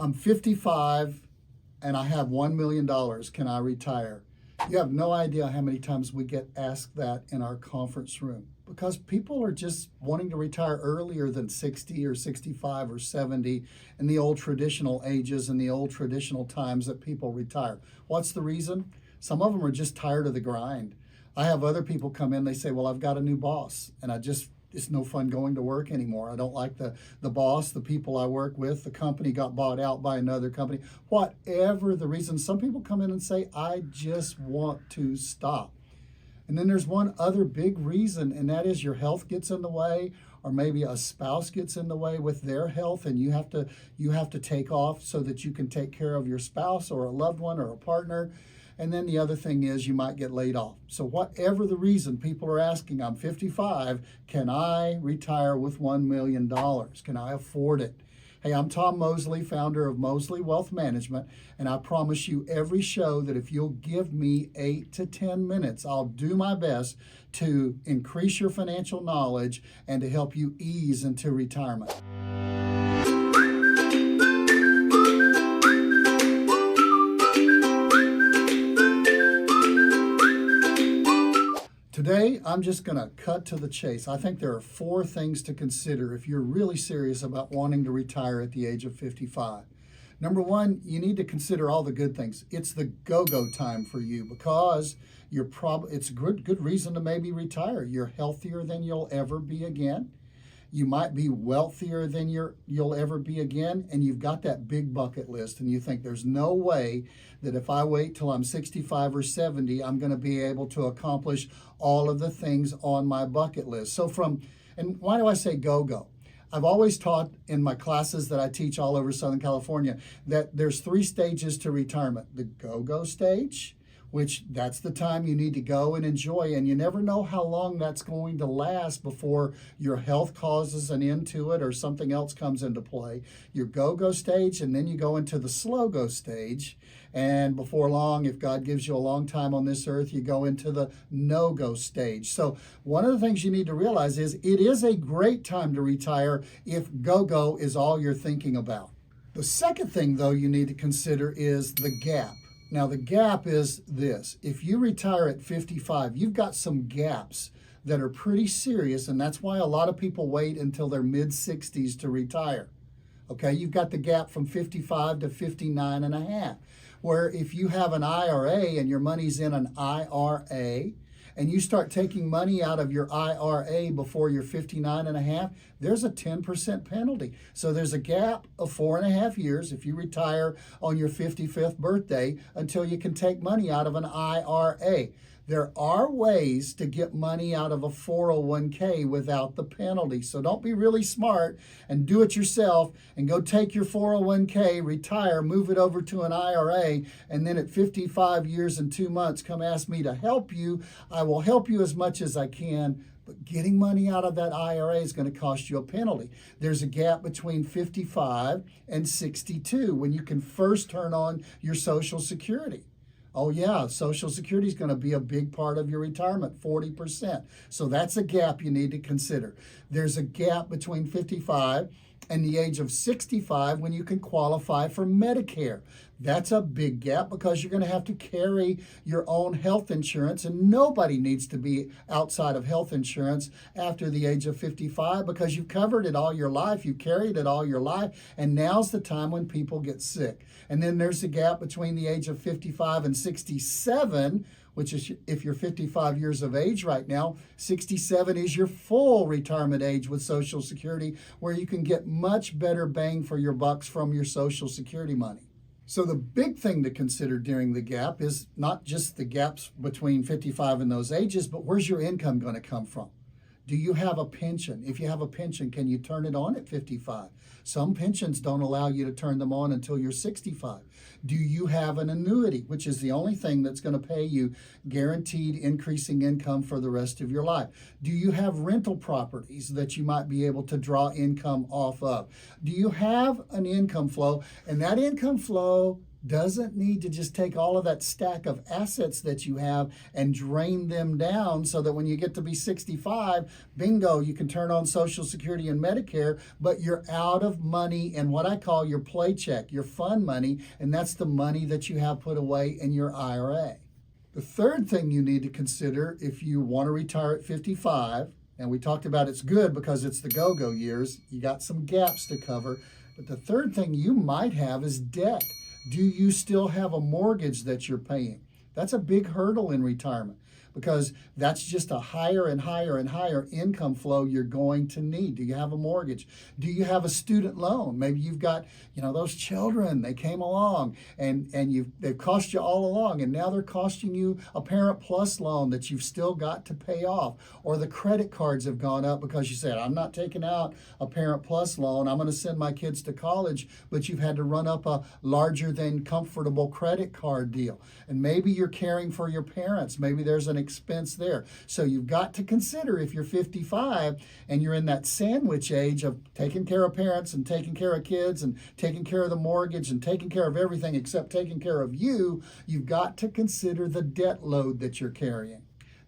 I'm 55 and I have $1 million. Can I retire? You have no idea how many times we get asked that in our conference room because people are just wanting to retire earlier than 60 or 65 or 70 in the old traditional ages and the old traditional times that people retire. What's the reason? Some of them are just tired of the grind. I have other people come in, they say, well, I've got a new boss and it's no fun going to work anymore. I don't like the boss, the people I work with, the company got bought out by another company. Whatever the reason, some people come in and say, I just want to stop. And then there's one other big reason, and that is your health gets in the way, or maybe a spouse gets in the way with their health, and you have to take off so that you can take care of your spouse or a loved one or a partner. And then the other thing is you might get laid off. So whatever the reason, people are asking, I'm 55, can I retire with $1 million? Can I afford it? Hey, I'm Tom Mosley, founder of Mosley Wealth Management, and I promise you every show that if you'll give me 8 to 10 minutes, I'll do my best to increase your financial knowledge and to help you ease into retirement. Today, I'm just going to cut to the chase. I think there are 4 things to consider if you're really serious about wanting to retire at the age of 55. Number 1, you need to consider all the good things. It's the go-go time for you because it's a good reason to maybe retire. You're healthier than you'll ever be again. You might be wealthier than you'll ever be again, and you've got that big bucket list, and you think there's no way that if I wait till I'm 65 or 70, I'm going to be able to accomplish all of the things on my bucket list. And why do I say go-go? I've always taught in my classes that I teach all over Southern California that there's 3 stages to retirement. The go-go stage, which that's the time you need to go and enjoy, and you never know how long that's going to last before your health causes an end to it or something else comes into play. Your go-go stage, and then you go into the slow-go stage, and before long, if God gives you a long time on this earth, you go into the no-go stage. So one of the things you need to realize is it is a great time to retire if go-go is all you're thinking about. The second thing, though, you need to consider is the gap. Now, the gap is this. If you retire at 55, you've got some gaps that are pretty serious, and that's why a lot of people wait until their mid-60s to retire. Okay, you've got the gap from 55 to 59 and a half, where if you have an IRA and your money's in an IRA, and you start taking money out of your IRA before you're 59 and a half, there's a 10% penalty. So there's a gap of 4.5 years if you retire on your 55th birthday until you can take money out of an IRA. There are ways to get money out of a 401k without the penalty. So don't be really smart and do it yourself and go take your 401k, retire, move it over to an IRA, and then at 55 years and 2 months, come ask me to help you. I will help you as much as I can, but getting money out of that IRA is going to cost you a penalty. There's a gap between 55 and 62 when you can first turn on your Social Security. Oh yeah, Social Security is going to be a big part of your retirement, 40%. So that's a gap you need to consider. There's a gap between 55 and the age of 65 when you can qualify for Medicare. That's a big gap because you're going to have to carry your own health insurance, and nobody needs to be outside of health insurance after the age of 55 because you've covered it all your life, you've carried it all your life, and now's the time when people get sick. And then there's a gap between the age of 55 and 67, which is if you're 55 years of age right now, 67 is your full retirement age with Social Security, where you can get much better bang for your bucks from your Social Security money. So the big thing to consider during the gap is not just the gaps between 55 and those ages, but where's your income going to come from? Do you have a pension? If you have a pension, can you turn it on at 55? Some pensions don't allow you to turn them on until you're 65. Do you have an annuity, which is the only thing that's going to pay you guaranteed increasing income for the rest of your life? Do you have rental properties that you might be able to draw income off of? Do you have an income flow? And that income flow doesn't need to just take all of that stack of assets that you have and drain them down so that when you get to be 65, bingo, you can turn on Social Security and Medicare, but you're out of money in what I call your paycheck, your fund money, and that's the money that you have put away in your IRA. The third thing you need to consider if you want to retire at 55, and we talked about it's good because it's the go-go years, you got some gaps to cover, but the third thing you might have is debt. Do you still have a mortgage that you're paying? That's a big hurdle in retirement because that's just a higher and higher and higher income flow you're going to need. Do you have a mortgage? Do you have a student loan? Maybe you've got, those children, they came along and they've cost you all along, and now they're costing you a Parent Plus loan that you've still got to pay off. Or the credit cards have gone up because you said, I'm not taking out a Parent Plus loan. I'm going to send my kids to college, but you've had to run up a larger than comfortable credit card deal. And maybe you're caring for your parents. Maybe there's an expense there. So you've got to consider if you're 55 and you're in that sandwich age of taking care of parents and taking care of kids and taking care of the mortgage and taking care of everything except taking care of you, you've got to consider the debt load that you're carrying.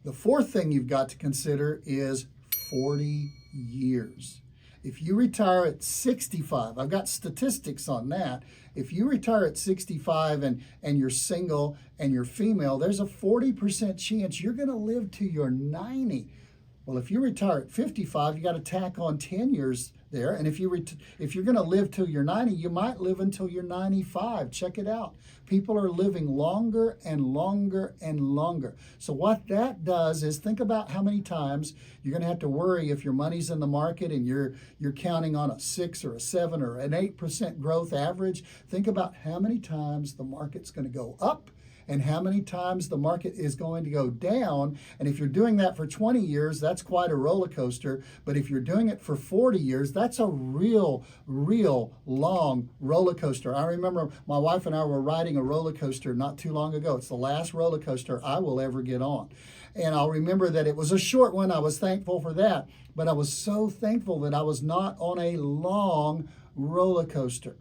The fourth thing you've got to consider is 40 years. If you retire at 65, I've got statistics on that. If you retire at 65 and you're single and you're female, there's a 40% chance you're going to live to your 90. Well, if you retire at 55, you got to tack on 10 years there. And if you're going to live till you're 90, you might live until you're 95. Check it out. People are living longer and longer and longer. So what that does is think about how many times you're going to have to worry if your money's in the market and you're counting on a 6 or a 7 or an 8% growth average. Think about how many times the market's going to go up and how many times the market is going to go down. And if you're doing that for 20 years, that's quite a roller coaster. But if you're doing it for 40 years, that's a real long roller coaster. I remember my wife and I were riding a roller coaster not too long ago. It's the last roller coaster I will ever get on. And I'll remember that it was a short one. I was thankful for that. But I was so thankful that I was not on a long roller coaster.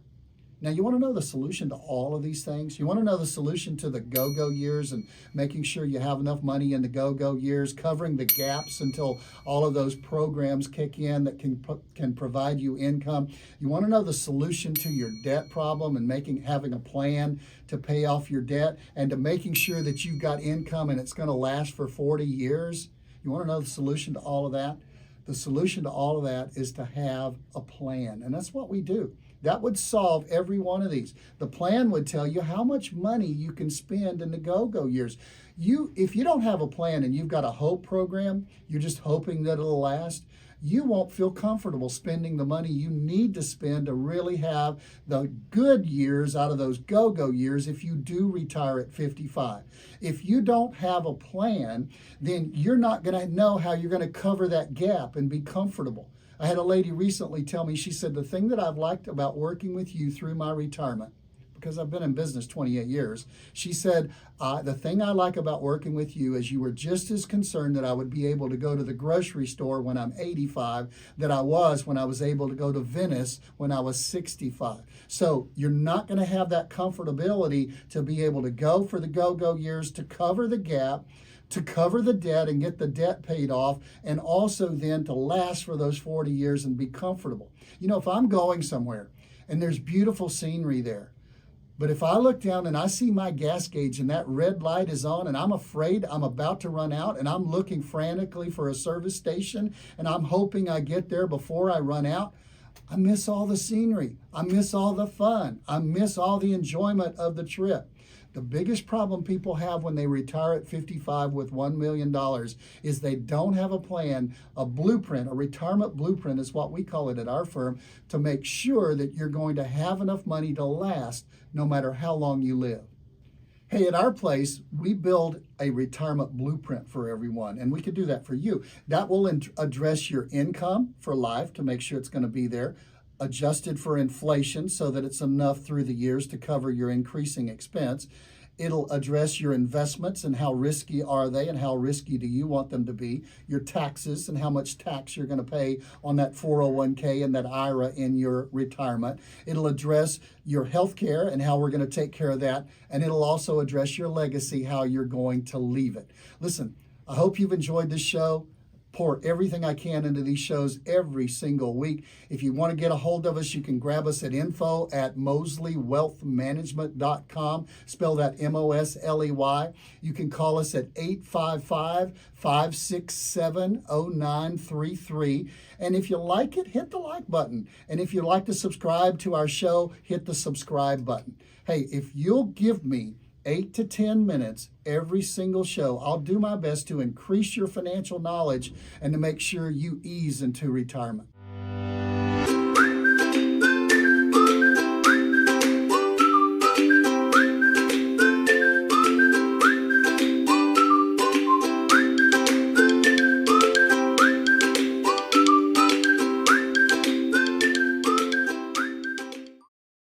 Now, you want to know the solution to all of these things? You want to know the solution to the go-go years and making sure you have enough money in the go-go years, covering the gaps until all of those programs kick in that can provide you income. You want to know the solution to your debt problem and having a plan to pay off your debt and to making sure that you've got income and it's going to last for 40 years. You want to know the solution to all of that? The solution to all of that is to have a plan, and that's what we do. That would solve every one of these. The plan would tell you how much money you can spend in the go-go years. If you don't have a plan and you've got a hope program, you're just hoping that it'll last, you won't feel comfortable spending the money you need to spend to really have the good years out of those go-go years if you do retire at 55. If you don't have a plan, then you're not going to know how you're going to cover that gap and be comfortable. I had a lady recently tell me, she said, the thing that I've liked about working with you through my retirement, because I've been in business 28 years, she said, the thing I like about working with you is you were just as concerned that I would be able to go to the grocery store when I'm 85 that I was when I was able to go to Venice when I was 65. So you're not going to have that comfortability to be able to go for the go-go years, to cover the gap, to cover the debt and get the debt paid off, and also then to last for those 40 years and be comfortable. If I'm going somewhere and there's beautiful scenery there, but if I look down and I see my gas gauge and that red light is on and I'm afraid I'm about to run out and I'm looking frantically for a service station and I'm hoping I get there before I run out, I miss all the scenery. I miss all the fun. I miss all the enjoyment of the trip. The biggest problem people have when they retire at 55 with $1 million is they don't have a plan, a blueprint, a retirement blueprint is what we call it at our firm, to make sure that you're going to have enough money to last no matter how long you live. Hey, at our place, we build a retirement blueprint for everyone, and we could do that for you. That will address your income for life to make sure it's going to be there, adjusted for inflation so that it's enough through the years to cover your increasing expense. It'll address your investments and how risky are they and how risky do you want them to be, your taxes and how much tax you're going to pay on that 401k and that IRA in your retirement. It'll address your health care and how we're going to take care of that. And it'll also address your legacy, how you're going to leave it. Listen, I hope you've enjoyed this show. Pour everything I can into these shows every single week. If you want to get a hold of us, you can grab us at info@mosleywealthmanagement.com. Spell that Mosley. You can call us at 855-567-0933. And if you like it, hit the like button. And if you'd like to subscribe to our show, hit the subscribe button. Hey, if you'll give me 8 to 10 minutes every single show, I'll do my best to increase your financial knowledge and to make sure you ease into retirement.